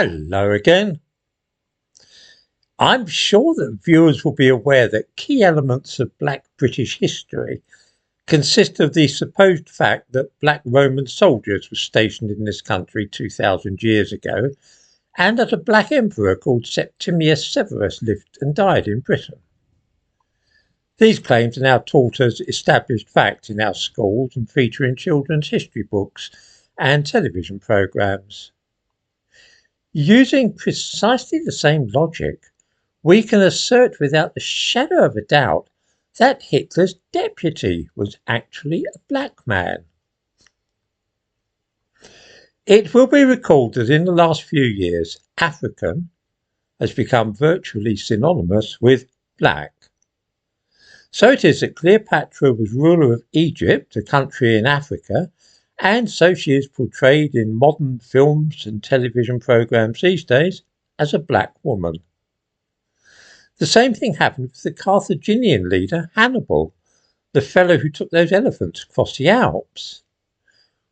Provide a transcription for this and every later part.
Hello again. I'm sure that viewers will be aware that key elements of Black British history consist of the supposed fact that Black Roman soldiers were stationed in this country 2,000 years ago, and that a Black emperor called Septimius Severus lived and died in Britain. These claims are now taught as established facts in our schools and feature in children's history books and television programmes. Using precisely the same logic, we can assert without the shadow of a doubt that Hitler's deputy was actually a black man. It will be recalled that in the last few years, African has become virtually synonymous with black. So it is that Cleopatra was ruler of Egypt, a country in Africa, and so she is portrayed in modern films and television programmes these days as a black woman. The same thing happened with the Carthaginian leader Hannibal, the fellow who took those elephants across the Alps.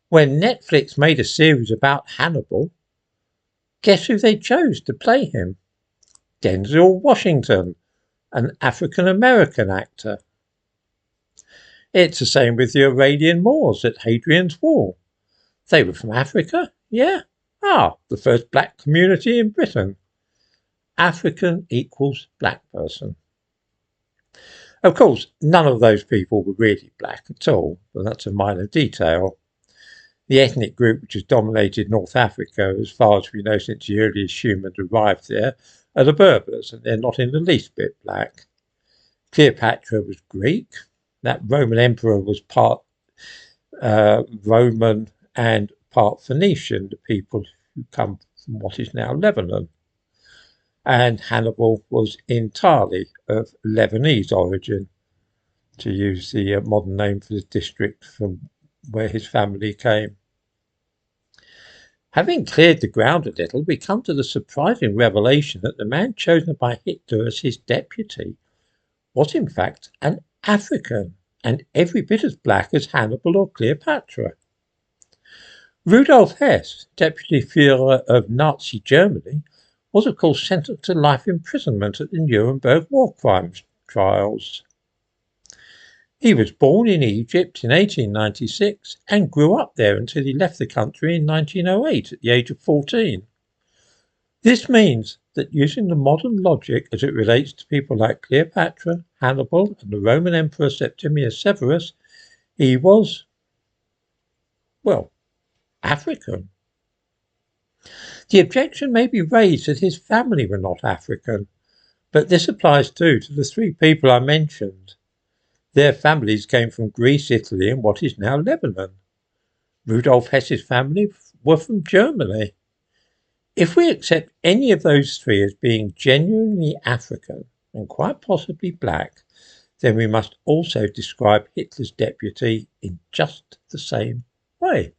When Netflix made a series about Hannibal, guess who they chose to play him? Denzel Washington, an African-American actor. It's the same with the Aurelian Moors at Hadrian's Wall. They were from Africa, yeah? The first black community in Britain. African equals black person. Of course, none of those people were really black at all, but that's a minor detail. The ethnic group which has dominated North Africa, as far as we know since the earliest humans arrived there, are the Berbers, and they're not in the least bit black. Cleopatra was Greek. That Roman emperor was part Roman and part Phoenician, the people who come from what is now Lebanon. And Hannibal was entirely of Lebanese origin, to use the modern name for the district from where his family came. Having cleared the ground a little, we come to the surprising revelation that the man chosen by Hitler as his deputy was in fact an African, and every bit as black as Hannibal or Cleopatra. Rudolf Hess, deputy Führer of Nazi Germany, was of course sentenced to life imprisonment at the Nuremberg war crimes trials. He was born in Egypt in 1896 and grew up there until he left the country in 1908 at the age of 14. This means that using the modern logic as it relates to people like Cleopatra, Hannibal, and the Roman Emperor Septimius Severus, he was, well, African. The objection may be raised that his family were not African, but this applies too to the three people I mentioned. Their families came from Greece, Italy, and what is now Lebanon. Rudolf Hess's family were from Germany. If we accept any of those three as being genuinely African and quite possibly black, then we must also describe Hitler's deputy in just the same way.